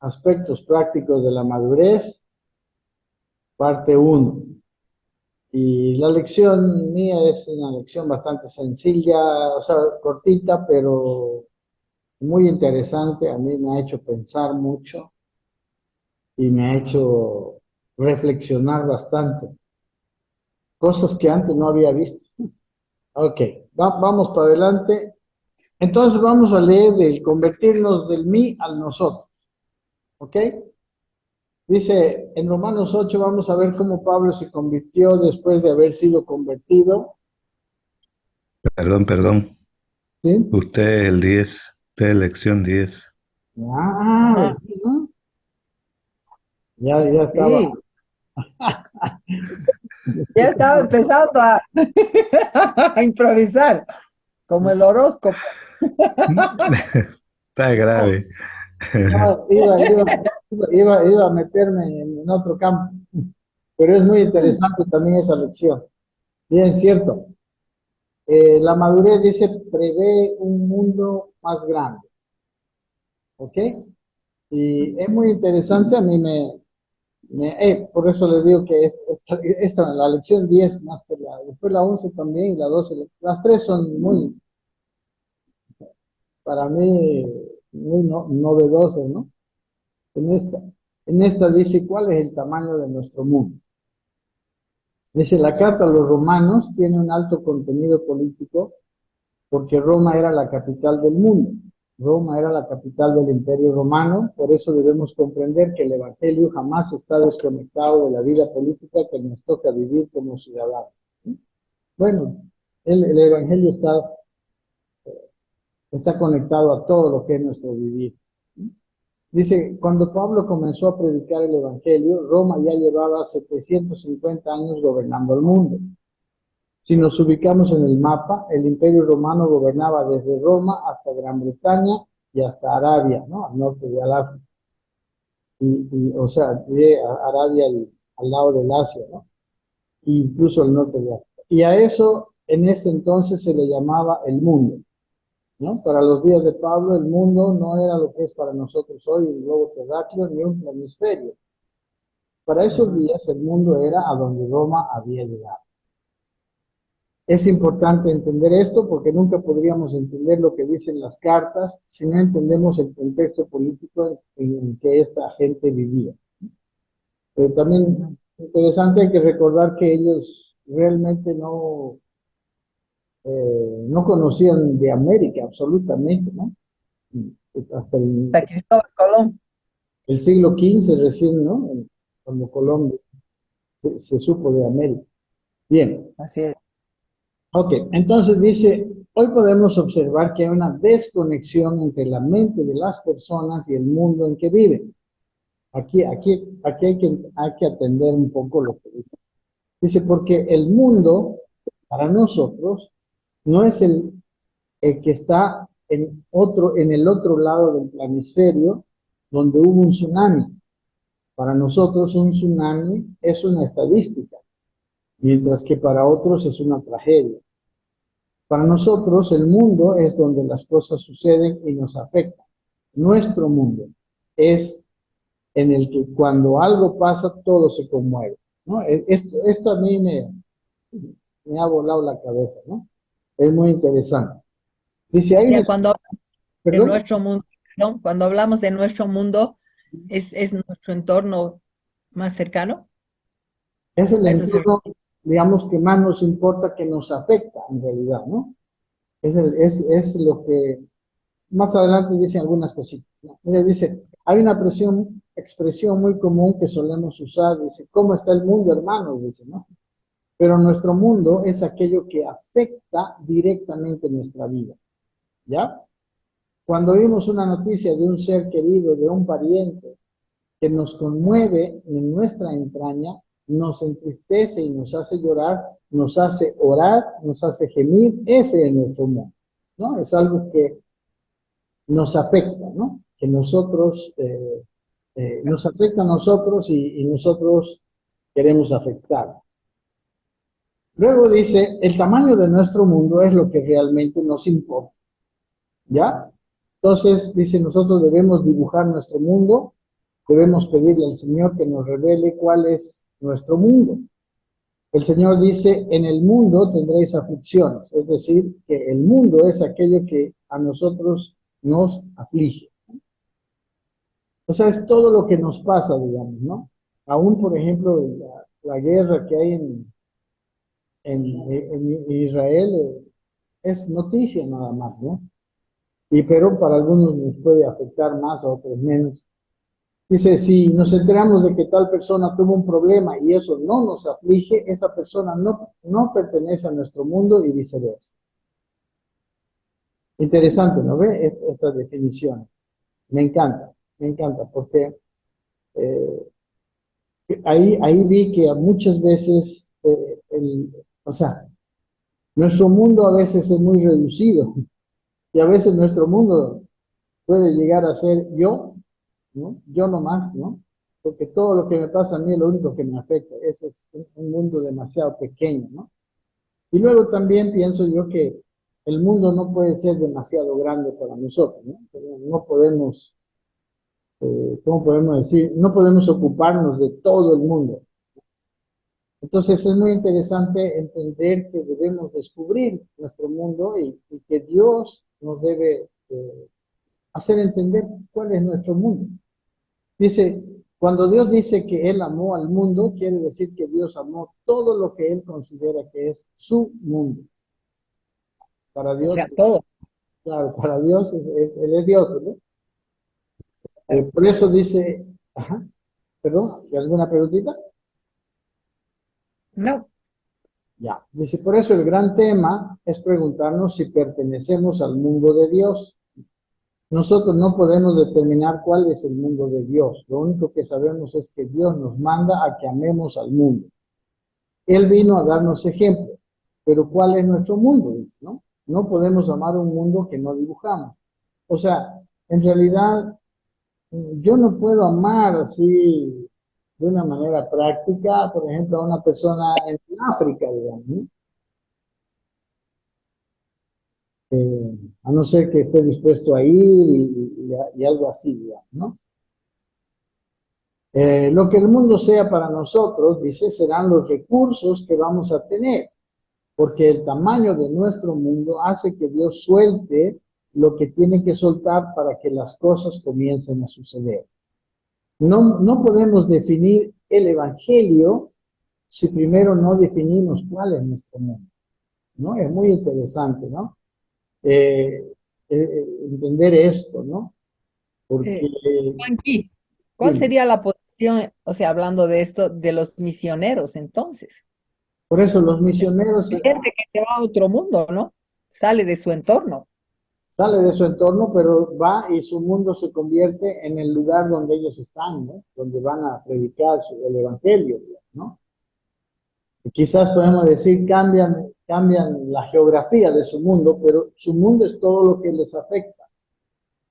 Aspectos prácticos de la madurez, parte uno. Y la lección mía es una lección bastante sencilla, o sea, cortita, pero muy interesante. A mí me ha hecho pensar mucho y me ha hecho reflexionar bastante. Cosas que antes no había visto. Ok, vamos para adelante. Entonces vamos a leer del convertirnos del mí al nosotros. ¿Ok? Dice en Romanos 8, vamos a ver cómo Pablo se convirtió después de haber sido convertido. Perdón. ¿Sí? Usted el 10, usted lección 10. Ah, Ah, ¿no? Ya estaba. sí, ya estaba empezando a, a improvisar, como el horóscopo. Está grave. No, iba a meterme en otro campo, pero es muy interesante también esa lección. Bien, cierto. La madurez dice, prevé un mundo más grande, ¿ok? Y es muy interesante, a mí por eso les digo que la lección 10 más que después la 11 también y la 12, las tres son muy, para mí, muy novedosas, ¿no? En esta, en esta dice, ¿cuál es el tamaño de nuestro mundo? Dice, la carta a los romanos tiene un alto contenido político porque Roma era la capital del mundo. Roma era la capital del Imperio Romano, por eso debemos comprender que el Evangelio jamás está desconectado de la vida política que nos toca vivir como ciudadanos. Bueno, el Evangelio está conectado a todo lo que es nuestro vivir. Dice, cuando Pablo comenzó a predicar el Evangelio, Roma ya llevaba 750 años gobernando el mundo. Si nos ubicamos en el mapa, el Imperio Romano gobernaba desde Roma hasta Gran Bretaña y hasta Arabia, ¿no? Al norte de África. O sea, de Arabia al lado del Asia, ¿no? E incluso al norte de África. Y a eso en ese entonces se le llamaba el mundo, ¿no? Para los días de Pablo, el mundo no era lo que es para nosotros hoy, un globo terráqueo ni un hemisferio. Para esos Ujú. días el mundo era a donde Roma había llegado. Es importante entender esto porque nunca podríamos entender lo que dicen las cartas si no entendemos el contexto político en que esta gente vivía. Pero también interesante hay que recordar que ellos realmente no conocían de América absolutamente, ¿no? Hasta Hasta Cristóbal Colón. el siglo XV recién, ¿no? Cuando Colombia se supo de América. Bien, Así es. ok, entonces dice, hoy podemos observar que hay una desconexión entre la mente de las personas y el mundo en que viven. Aquí hay que atender un poco lo que dice. Dice, porque el mundo, para nosotros, no es el que está en el otro lado del planisferio, donde hubo un tsunami. Para nosotros un tsunami es una estadística, mientras que para otros es una tragedia. Para nosotros el mundo es donde las cosas suceden y nos afectan. Nuestro mundo es en el que cuando algo pasa todo se conmueve, ¿no? Esto a mí me ha volado la cabeza, ¿no? Es muy interesante. Dice, O hay una... sea, cuando hablamos de Perdón, nuestro mundo, perdón, cuando hablamos de nuestro mundo, es nuestro entorno más cercano. es el A eso se entorno, digamos, que más nos importa, que nos afecta en realidad, ¿no? Es lo que más adelante dicen algunas cositas, ¿no? Mira, dice, hay una expresión muy común que solemos usar, dice, ¿cómo está el mundo, hermanos? Dice, ¿no? Pero nuestro mundo es aquello que afecta directamente nuestra vida, ¿ya? Cuando oímos una noticia de un ser querido, de un pariente, que nos conmueve en nuestra entraña, nos entristece y nos hace llorar, nos hace orar, nos hace gemir, ese es nuestro mundo, ¿no? Es algo que nos afecta, ¿no? Que nos afecta a nosotros y nosotros queremos afectar. Luego dice, el tamaño de nuestro mundo es lo que realmente nos importa, ¿ya? Entonces, dice, nosotros debemos dibujar nuestro mundo, debemos pedirle al Señor que nos revele cuál es nuestro mundo. El Señor dice, en el mundo tendréis aflicciones, es decir, que el mundo es aquello que a nosotros nos aflige. O sea, es todo lo que nos pasa, digamos, ¿no? Aún, por ejemplo, la guerra que hay en Israel es noticia nada más, ¿no? Y pero para algunos nos puede afectar más, a otros menos. Dice, si nos enteramos de que tal persona tuvo un problema y eso no nos aflige, esa persona no pertenece a nuestro mundo y viceversa. Interesante, ¿no ve? Esta definición. Me encanta, porque eh, ahí vi que muchas veces, o sea, nuestro mundo a veces es muy reducido y a veces nuestro mundo puede llegar a ser yo, ¿no? Yo nomás, ¿no? Porque todo lo que me pasa a mí es lo único que me afecta. Ese es un mundo demasiado pequeño, ¿no? Y luego también pienso yo que el mundo no puede ser demasiado grande para nosotros, ¿no? No podemos, ¿cómo podemos decir? No podemos ocuparnos de todo el mundo. Entonces es muy interesante entender que debemos descubrir nuestro mundo y que Dios nos debe hacer entender cuál es nuestro mundo. Dice, cuando Dios dice que Él amó al mundo, quiere decir que Dios amó todo lo que Él considera que es su mundo. Para O Dios, sea, todo. claro, para Dios Él es Dios, ¿no? Claro. Por eso dice, ajá, perdón, ¿alguna preguntita? No, Ya, dice, por eso el gran tema es preguntarnos si pertenecemos al mundo de Dios. Nosotros no podemos determinar cuál es el mundo de Dios. Lo único que sabemos es que Dios nos manda a que amemos al mundo. Él vino a darnos ejemplo, pero ¿cuál es nuestro mundo? Dice, ¿no? No podemos amar un mundo que no dibujamos. O sea, en realidad, yo no puedo amar así de una manera práctica, por ejemplo, a una persona en África, digamos, ¿no? A no ser que esté dispuesto a ir y algo así, digamos, ¿no? Lo que el mundo sea para nosotros, dice, serán los recursos que vamos a tener, porque el tamaño de nuestro mundo hace que Dios suelte lo que tiene que soltar para que las cosas comiencen a suceder. No podemos definir el Evangelio si primero no definimos cuál es nuestro mundo, ¿no? Es muy interesante, ¿no? Entender esto, ¿no? Porque, Juanqui, ¿cuál sí, sería la posición, o sea, hablando de esto, de los misioneros entonces? por eso los misioneros Hay gente que se va a otro mundo, ¿no? Sale de su entorno. sale de su entorno, pero va y su mundo se convierte en el lugar donde ellos están, ¿no? Donde van a predicar el evangelio, ¿no? Y quizás podemos decir cambian la geografía de su mundo, pero su mundo es todo lo que les afecta,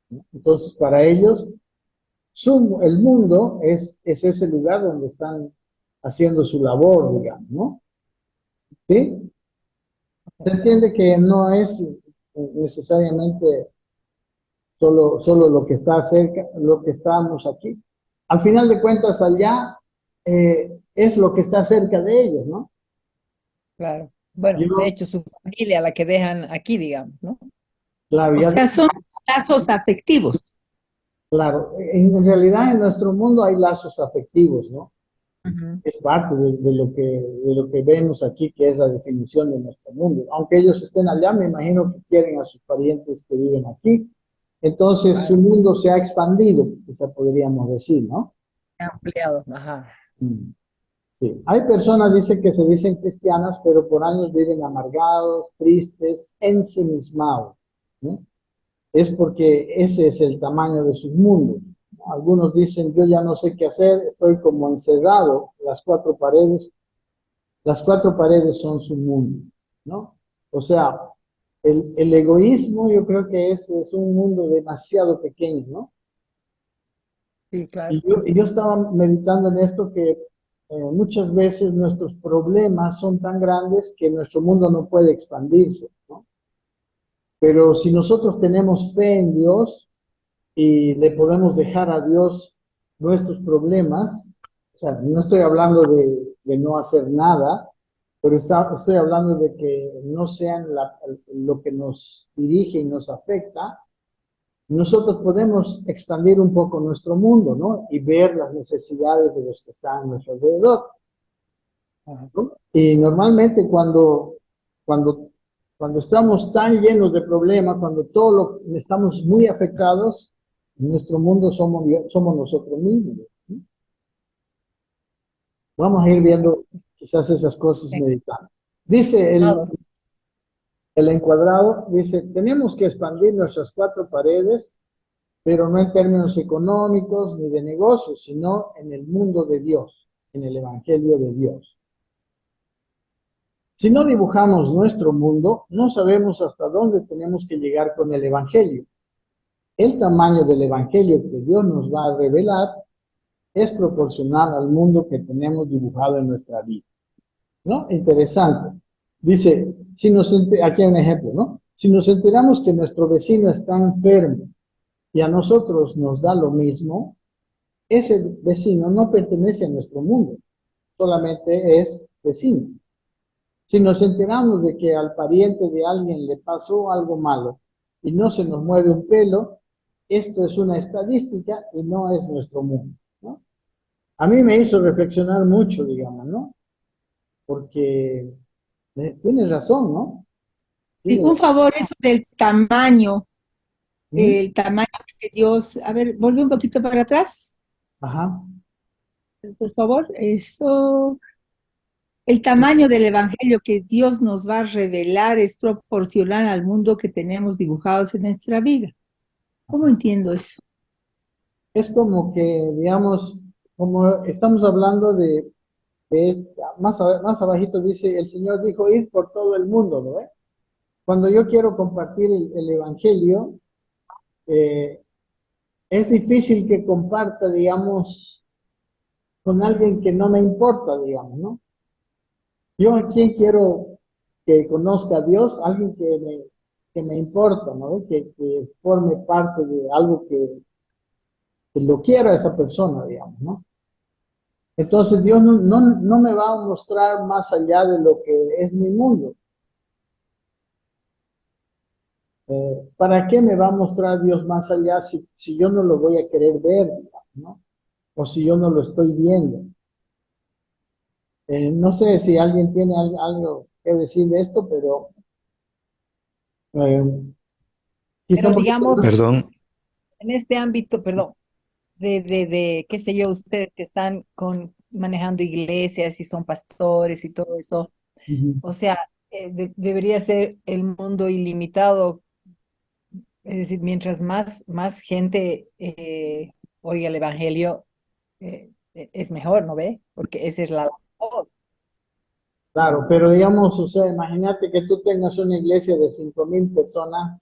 ¿no? Entonces, para ellos, el mundo es ese lugar donde están haciendo su labor, digamos, ¿no? ¿Sí? Se entiende que no es necesariamente solo lo que está cerca, lo que estamos aquí. Al final de cuentas, allá es lo que está cerca de ellos, ¿no? Claro. Bueno, de Yo, hecho, su familia, la que dejan aquí, digamos, ¿no? claro, O sea, son lazos afectivos. claro, realidad en nuestro mundo hay lazos afectivos, ¿no? Ujú. Es parte de lo que vemos aquí, que es la definición de nuestro mundo. Aunque ellos estén allá, me imagino que quieren a sus parientes que viven aquí. Entonces, su Claro, mundo se ha expandido, quizá podríamos decir, ¿no? ampliado. Ajá. Mm. Sí. Hay personas, dice, que se dicen cristianas, pero por años viven amargados, tristes, ensimismados, ¿no? Es porque ese es el tamaño de sus mundos, ¿no? Algunos dicen, yo ya no sé qué hacer, estoy como encerrado, las cuatro paredes son su mundo, ¿no? O sea, el egoísmo yo creo que es un mundo demasiado pequeño, ¿no? Sí, claro. Y yo estaba meditando en esto que muchas veces nuestros problemas son tan grandes que nuestro mundo no puede expandirse, ¿no? Pero si nosotros tenemos fe en Dios y le podemos dejar a Dios nuestros problemas, o sea, no estoy hablando de no hacer nada, pero estoy hablando de que no sean lo que nos dirige y nos afecta. Nosotros podemos expandir un poco nuestro mundo, ¿no? Y ver las necesidades de los que están a nuestro alrededor. ¿No? Y normalmente cuando, cuando estamos tan llenos de problemas, cuando estamos muy afectados, en nuestro mundo somos nosotros mismos, ¿no? Vamos a ir viendo quizás esas cosas Sí. meditando. Dice Claro. el encuadrado, dice, tenemos que expandir nuestras cuatro paredes, pero no en términos económicos ni de negocios, sino en el mundo de Dios, en el Evangelio de Dios. Si no dibujamos nuestro mundo, no sabemos hasta dónde tenemos que llegar con el Evangelio. El tamaño del Evangelio que Dios nos va a revelar es proporcional al mundo que tenemos dibujado en nuestra vida, ¿no? Interesante. Dice, aquí hay un ejemplo, ¿no? Si nos enteramos que nuestro vecino está enfermo y a nosotros nos da lo mismo, ese vecino no pertenece a nuestro mundo, solamente es vecino. Si nos enteramos de que al pariente de alguien le pasó algo malo y no se nos mueve un pelo, esto es una estadística y no es nuestro mundo, ¿no? A mí me hizo reflexionar mucho, digamos, ¿no? Porque tienes razón, ¿no? Sí, Tienes un razón. favor es sobre ¿Mm? el tamaño que Dios, a ver, vuelve un poquito para atrás, Ajá. por favor, eso, el tamaño del evangelio que Dios nos va a revelar es proporcional al mundo que tenemos dibujados en nuestra vida. ¿Cómo entiendo eso? Es como que, digamos, como estamos hablando más abajito dice, el Señor dijo, id por todo el mundo, ¿no? Cuando yo quiero compartir el Evangelio, eh, es difícil que comparta, digamos, con alguien que no me importa, digamos, ¿no? Yo a quién quiero que conozca a Dios, alguien que me importa, ¿no? Que forme parte de algo que lo quiera esa persona, digamos, ¿no? Entonces Dios no me va a mostrar más allá de lo que es mi mundo. ¿Para qué me va a mostrar Dios más allá si yo no lo voy a querer ver, digamos, ¿no? O si yo no lo estoy viendo? No sé si alguien tiene algo que decir de esto, pero eh, quizá Pero un poquito digamos, más. Perdón, en este ámbito, perdón, qué sé yo, ustedes que están manejando iglesias y son pastores y todo eso, Ujú. o sea, debería ser el mundo ilimitado, es decir, mientras más gente oiga el evangelio, es mejor, ¿no ve? Porque esa es la labor. Claro, pero digamos, o sea, imagínate que tú tengas una iglesia de 5.000 personas.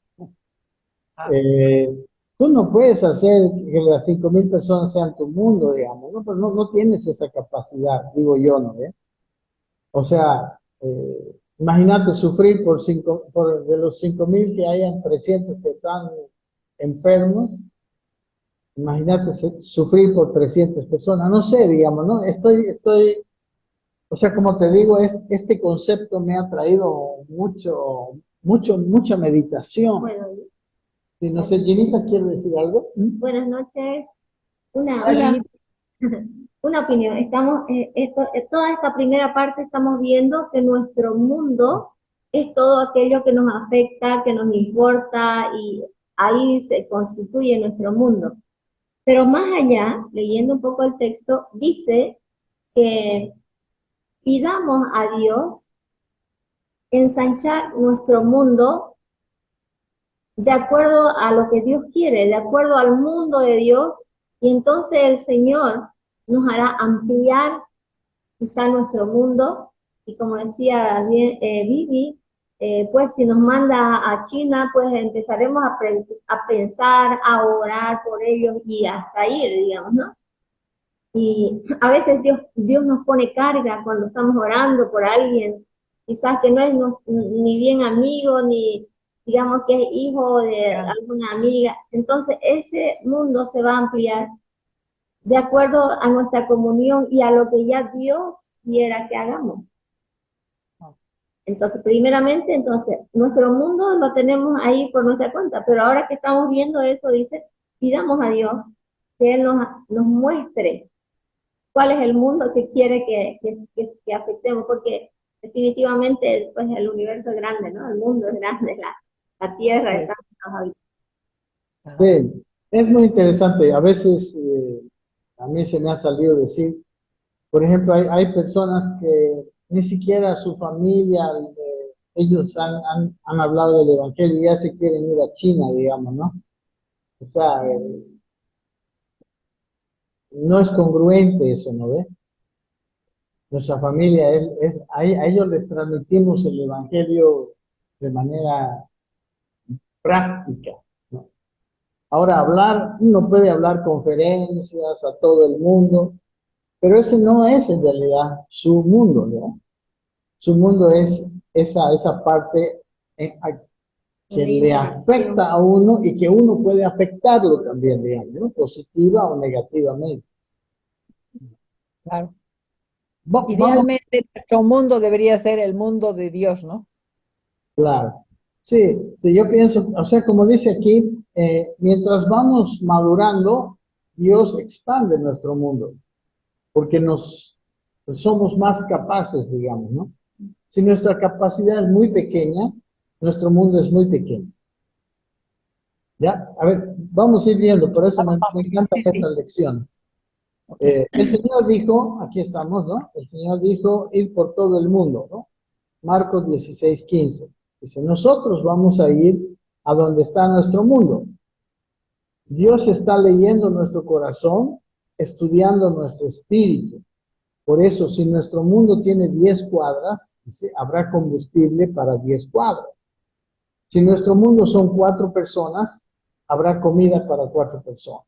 Ah, eh, Tú no puedes hacer que las 5.000 personas sean tu mundo, digamos, ¿no? Pero no tienes esa capacidad, digo yo, ¿no? O sea, imagínate sufrir de los 5.000 que hayan 300 que están enfermos. Imagínate sufrir por 300 personas. No sé, digamos, ¿no? O sea, como te digo, este concepto me ha traído mucha meditación. Bueno, Si no sé, Ginita, ¿quiere decir algo? ¿Mm? buenas noches. hola, Una, Hola, Ginny. una opinión. Toda esta primera parte estamos viendo que nuestro mundo es todo aquello que nos afecta, que nos importa y ahí se constituye nuestro mundo. Pero más allá, leyendo un poco el texto, dice que pidamos a Dios ensanchar nuestro mundo de acuerdo a lo que Dios quiere, de acuerdo al mundo de Dios, y entonces el Señor nos hará ampliar quizá nuestro mundo, y como decía bien, Vivi, pues si nos manda a China, pues empezaremos a pensar, a orar por ellos y hasta ir, digamos, ¿no? Y a veces Dios nos pone carga cuando estamos orando por alguien, quizás que no es ni bien amigo, digamos que es hijo de Ya. alguna amiga, entonces ese mundo se va a ampliar de acuerdo a nuestra comunión y a lo que ya Dios quiera que hagamos. Entonces, primeramente, entonces, nuestro mundo lo tenemos ahí por nuestra cuenta, pero ahora que estamos viendo eso, dice, pidamos a Dios que Él nos muestre cuál es el mundo que quiere que afectemos, porque definitivamente pues, el universo es grande, ¿no? El mundo es grande, la tierra Sí, está en Sí, es muy interesante. A veces a mí se me ha salido decir, por ejemplo, hay personas que ni siquiera su familia, ellos han hablado del Evangelio y ya se quieren ir a China, digamos, ¿no? O sea, no es congruente eso, ¿no ve? Nuestra familia a ellos les transmitimos el Evangelio de manera práctica, ¿no? Ahora, uno puede hablar conferencias a todo el mundo, pero ese no es en realidad su mundo, ¿no? Su mundo es esa parte que le afecta a uno y que uno puede afectarlo también, digamos, ¿no? Positiva o negativamente. claro. Vamos, Idealmente, nuestro mundo debería ser el mundo de Dios, ¿no? claro. Sí, sí, yo pienso, o sea, como dice aquí, mientras vamos madurando, Dios expande nuestro mundo, porque somos más capaces, digamos, ¿no? Si nuestra capacidad es muy pequeña, nuestro mundo es muy pequeño. ¿Ya? A ver, vamos a ir viendo, por eso Vamos, me vamos. encantan Sí, sí. estas lecciones. Ok. El Señor dijo, aquí estamos, ¿no? El Señor dijo, id por todo el mundo, ¿no? Marcos 16:15. Dice, nosotros vamos a ir a donde está nuestro mundo. Dios está leyendo nuestro corazón, estudiando nuestro espíritu. Por eso, si nuestro mundo tiene 10 cuadras, dice, habrá combustible para 10 cuadras. Si nuestro mundo son 4 personas, habrá comida para 4 personas.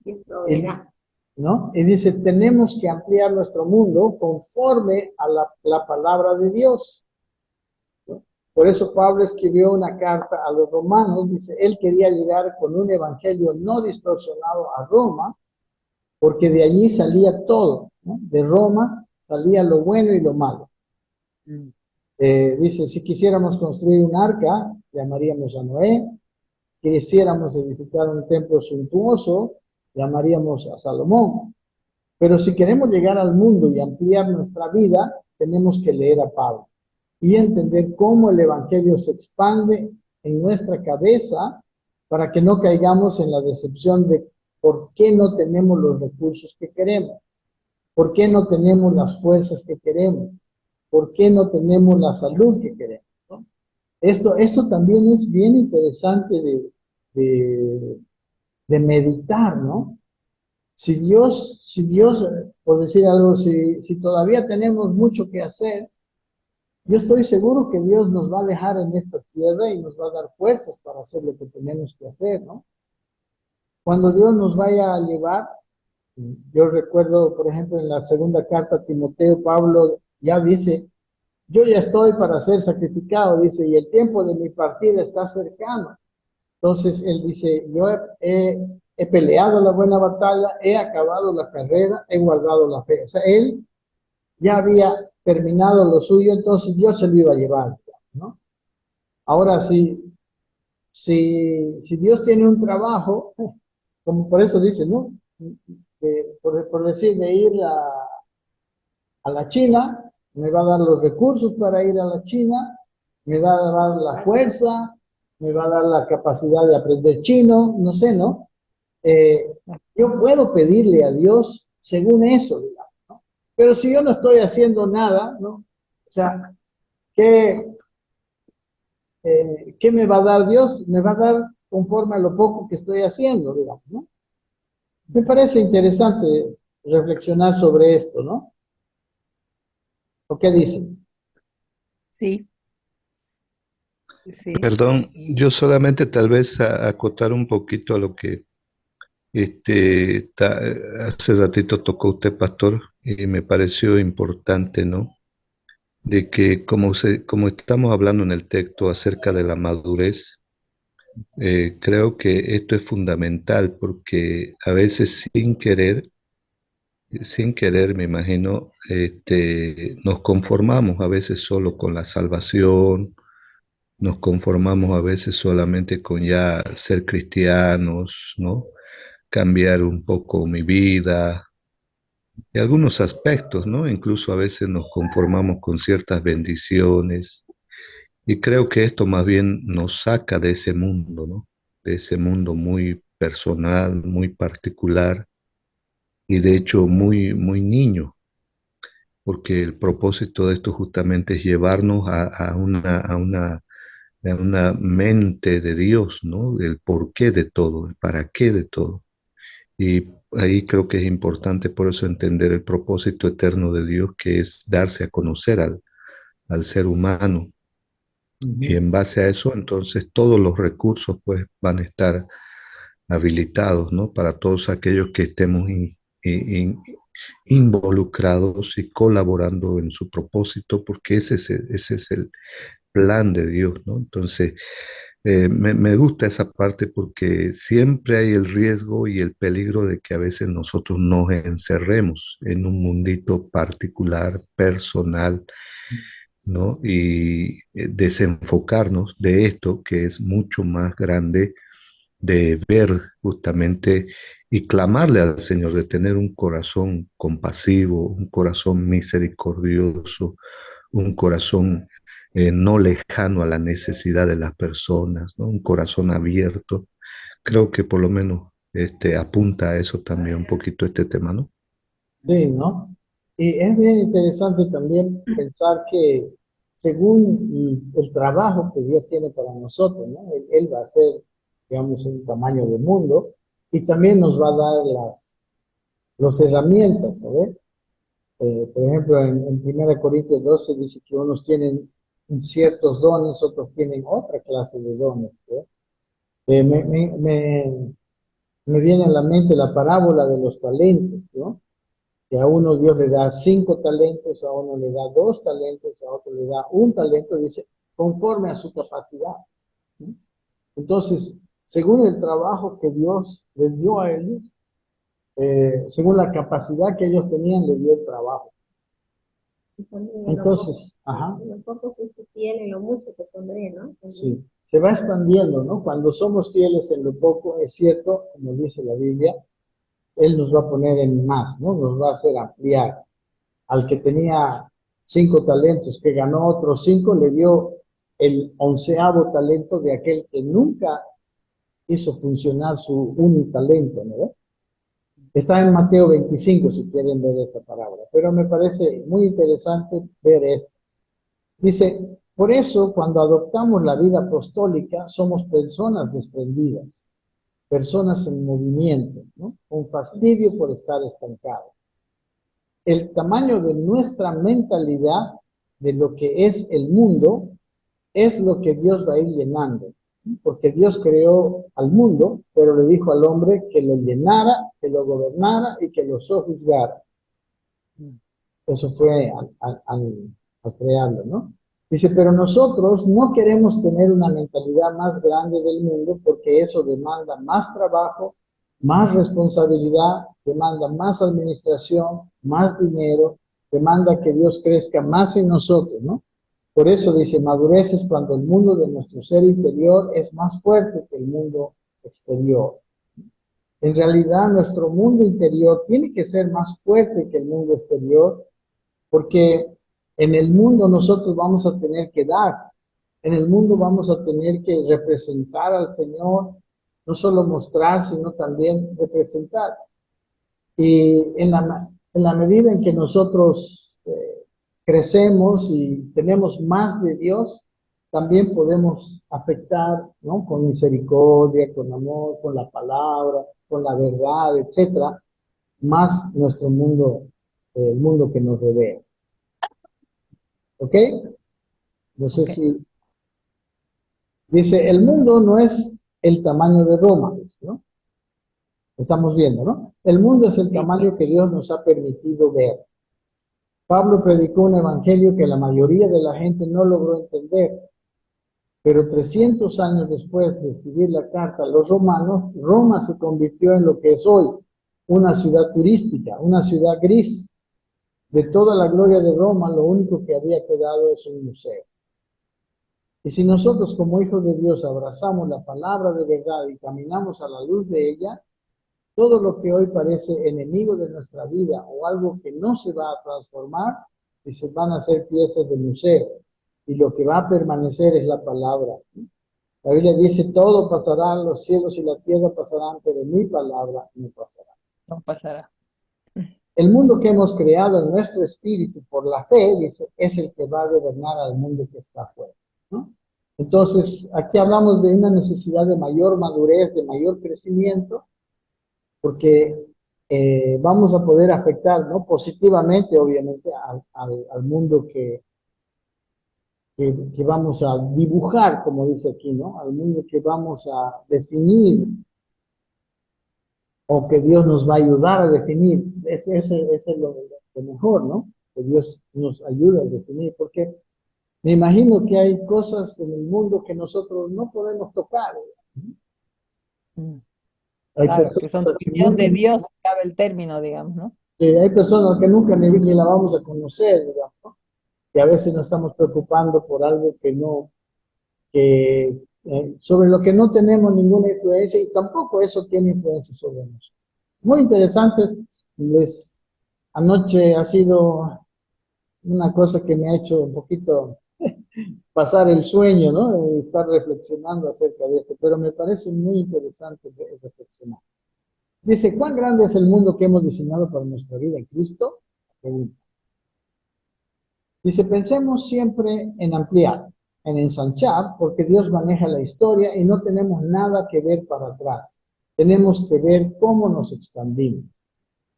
Y, ¿no? Y dice, tenemos que ampliar nuestro mundo conforme a la palabra de Dios, ¿no? Por eso Pablo escribió una carta a los romanos, dice, él quería llegar con un evangelio no distorsionado a Roma, porque de allí salía todo, ¿no? De Roma salía lo bueno y lo malo. Dice, si quisiéramos construir un arca, llamaríamos a Noé. Quisiéramos edificar un templo suntuoso, llamaríamos a Salomón. Pero si queremos llegar al mundo y ampliar nuestra vida, tenemos que leer a Pablo y entender cómo el Evangelio se expande en nuestra cabeza para que no caigamos en la decepción de por qué no tenemos los recursos que queremos, por qué no tenemos las fuerzas que queremos, por qué no tenemos la salud que queremos, ¿no? Esto también es bien interesante de, de meditar, ¿no? Si Dios, por decir algo, si todavía tenemos mucho que hacer, yo estoy seguro que Dios nos va a dejar en esta tierra y nos va a dar fuerzas para hacer lo que tenemos que hacer, ¿no? Cuando Dios nos vaya a llevar, yo recuerdo, por ejemplo, en la segunda carta a Timoteo, Pablo ya dice, yo ya estoy para ser sacrificado, dice, y el tiempo de mi partida está cercano. Entonces él dice, yo he peleado la buena batalla, he acabado la carrera, he guardado la fe. O sea, él ya había terminado lo suyo, entonces Dios se lo iba a llevar, ¿no? Ahora, si Dios tiene un trabajo, como por eso dice, ¿no? Por decir, de ir a la China, me va a dar los recursos para ir a la China, me va a dar la fuerza, me va a dar la capacidad de aprender chino, no sé, ¿no? Yo puedo pedirle a Dios según eso, digamos, ¿no? Pero si yo no estoy haciendo nada, ¿no? O sea, ¿qué, ¿qué me va a dar Dios? Me va a dar conforme a lo poco que estoy haciendo, digamos, ¿no? Me parece interesante reflexionar sobre esto, ¿no? ¿O qué dicen? Sí, sí. Perdón, yo solamente tal vez acotar un poquito a lo que hace ratito tocó usted, pastor, y me pareció importante, ¿no? de que como estamos hablando en el texto acerca de la madurez, creo que esto es fundamental porque a veces sin querer, me imagino, nos conformamos a veces solo con la salvación, nos conformamos a veces solamente con ya ser cristianos, ¿no? Cambiar un poco mi vida y algunos aspectos, ¿no? Incluso a veces nos conformamos con ciertas bendiciones y creo que esto más bien nos saca de ese mundo, ¿no? De ese mundo muy personal, muy particular y de hecho muy, muy niño, porque el propósito de esto justamente es llevarnos a una mente de Dios, ¿no? El porqué de todo, el para qué de todo. Y ahí creo que es importante por eso entender el propósito eterno de Dios, que es darse a conocer al ser humano. Y Ujú. en base a eso, entonces todos los recursos pues van a estar habilitados, ¿no? Para todos aquellos que estemos in- involucrados y colaborando en su propósito, porque ese es el plan de Dios, ¿no? Entonces, me gusta esa parte porque siempre hay el riesgo y el peligro de que a veces nosotros nos encerremos en un mundito particular, personal, ¿no? Y desenfocarnos de esto que es mucho más grande, de ver justamente y clamarle al Señor, de tener un corazón compasivo, un corazón misericordioso, un corazón no lejano a la necesidad de las personas, ¿no? Un corazón abierto. Creo que por lo menos apunta a eso también un poquito este tema, ¿no? Sí, ¿no? Y es bien interesante también pensar que según el trabajo que Dios tiene para nosotros, ¿no? Él va a hacer, digamos, un tamaño de mundo y también nos va a dar las herramientas, ¿sabes? Por ejemplo, en 1 Corintios 12 dice que unos tienen ciertos dones, otros tienen otra clase de dones, ¿no? Eh, me, me, me, me viene a la mente la parábola de los talentos, ¿no? Que a uno Dios le da 5 talentos, a uno le da 2 talentos, a otro le da un talento, dice, conforme a su capacidad, ¿no? Entonces, según el trabajo que Dios les dio a ellos, según la capacidad que ellos tenían, les dio el trabajo. Y también Entonces, ajá, en lo poco que usted tiene, en lo mucho que pondré, ¿no? sí, se va expandiendo, ¿no? Cuando somos fieles en lo poco, es cierto, como dice la Biblia, Él nos va a poner en más, ¿no? Nos va a hacer ampliar. Al que tenía 5 talentos, que ganó otros 5, le dio el 11º talento de aquel que nunca hizo funcionar su único talento, ¿no? Está en Mateo 25, si quieren ver esa palabra, pero me parece muy interesante ver esto. Dice, por eso cuando adoptamos la vida apostólica somos personas desprendidas, personas en movimiento, ¿no? Con fastidio por estar estancados. El tamaño de nuestra mentalidad de lo que es el mundo es lo que Dios va a ir llenando, porque Dios creó al mundo, pero le dijo al hombre que lo llenara, que lo gobernara y que lo sojuzgara. Eso fue al crearlo, ¿no? Dice, pero nosotros no queremos tener una mentalidad más grande del mundo porque eso demanda más trabajo, más responsabilidad, demanda más administración, más dinero, demanda que Dios crezca más en nosotros, ¿no? Por eso dice, madurez es cuando el mundo de nuestro ser interior es más fuerte que el mundo exterior. En realidad, nuestro mundo interior tiene que ser más fuerte que el mundo exterior porque en el mundo nosotros vamos a tener que dar, en el mundo vamos a tener que representar al Señor, no solo mostrar, sino también representar. Y en la medida en que nosotros crecemos y tenemos más de Dios, también podemos afectar, ¿no? Con misericordia, con amor, con la palabra, con la verdad, etcétera, más nuestro mundo, el mundo que nos rodea. ¿Ok? No sé Ok. si dice, el mundo no es el tamaño de Roma, ¿no? Estamos viendo, ¿no? El mundo es el Sí. tamaño que Dios nos ha permitido ver. Pablo predicó un evangelio que la mayoría de la gente no logró entender, pero 300 años después de escribir la carta a los romanos, Roma se convirtió en lo que es hoy, una ciudad turística, una ciudad gris. De toda la gloria de Roma, lo único que había quedado es un museo. Y si nosotros como hijos de Dios abrazamos la palabra de verdad y caminamos a la luz de ella, todo lo que hoy parece enemigo de nuestra vida o algo que no se va a transformar, y se van a hacer piezas de museo. Y lo que va a permanecer es la palabra. La Biblia dice, todo pasará, los cielos y la tierra pasarán, pero mi palabra no pasará. No pasará. El mundo que hemos creado en nuestro espíritu por la fe, dice, es el que va a gobernar al mundo que está afuera, ¿no? Entonces, aquí hablamos de una necesidad de mayor madurez, de mayor crecimiento, porque vamos a poder afectar, ¿no? Positivamente, obviamente, al mundo que vamos a dibujar, como dice aquí, ¿no? Al mundo que vamos a definir, o que Dios nos va a ayudar a definir. Ese es lo mejor, ¿no? Que Dios nos ayude a definir, porque me imagino que hay cosas en el mundo que nosotros no podemos tocar. Mm. Hay Claro, que son personas que dominión nunca, de Dios, cabe el término, digamos, ¿no? hay personas que nunca ni la vamos a conocer, digamos, ¿no? Que a veces nos estamos preocupando por algo que no, sobre lo que no tenemos ninguna influencia, y tampoco eso tiene influencia sobre nosotros. Muy interesante. Anoche ha sido una cosa que me ha hecho un poquito pasar el sueño, ¿no? Estar reflexionando acerca de esto, pero me parece muy interesante reflexionar. Dice, ¿cuán grande es el mundo que hemos diseñado para nuestra vida en Cristo? Pregunta. Dice, pensemos siempre en ampliar, en ensanchar, porque Dios maneja la historia y no tenemos nada que ver para atrás. Tenemos que ver cómo nos expandimos.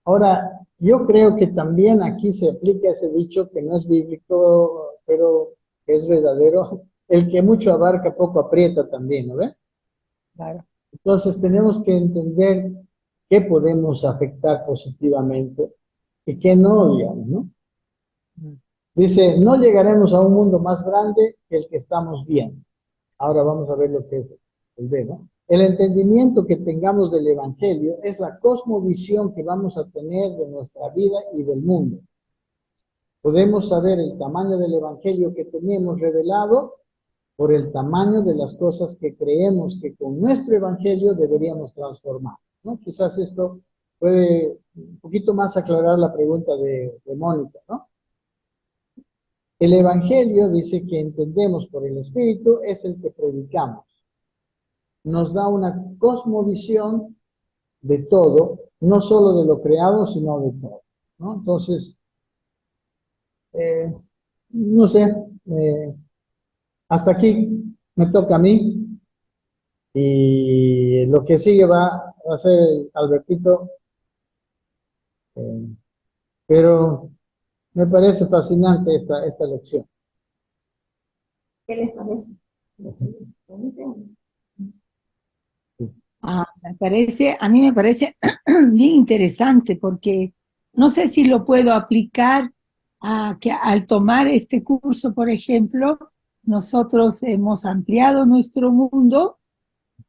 Ahora, yo creo que también aquí se aplica ese dicho que no es bíblico, pero es verdadero. El que mucho abarca, poco aprieta también, ¿no ve? Claro. Entonces tenemos que entender qué podemos afectar positivamente y qué no, digamos, ¿no? Mm. Dice, no llegaremos a un mundo más grande que el que estamos viendo. Ahora vamos a ver lo que es el B, ¿no? El entendimiento que tengamos del Evangelio es la cosmovisión que vamos a tener de nuestra vida y del mundo. Podemos saber el tamaño del Evangelio que tenemos revelado por el tamaño de las cosas que creemos que con nuestro Evangelio deberíamos transformar, ¿no? Quizás esto puede un poquito más aclarar la pregunta de Mónica, ¿no? El Evangelio, dice, que entendemos por el Espíritu es el que predicamos. Nos da una cosmovisión de todo, no solo de lo creado, sino de todo, ¿no? Entonces, no sé, hasta aquí me toca a mí, y lo que sigue va a ser Albertito, eh, pero me parece fascinante esta lección. ¿Qué les parece? A mí me parece bien interesante porque no sé si lo puedo aplicar a que al tomar este curso, por ejemplo, nosotros hemos ampliado nuestro mundo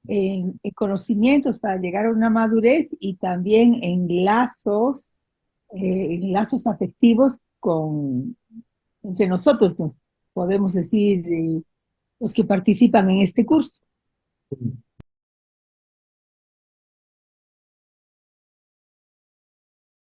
en conocimientos para llegar a una madurez y también en lazos afectivos entre nosotros, nos podemos decir, los que participan en este curso.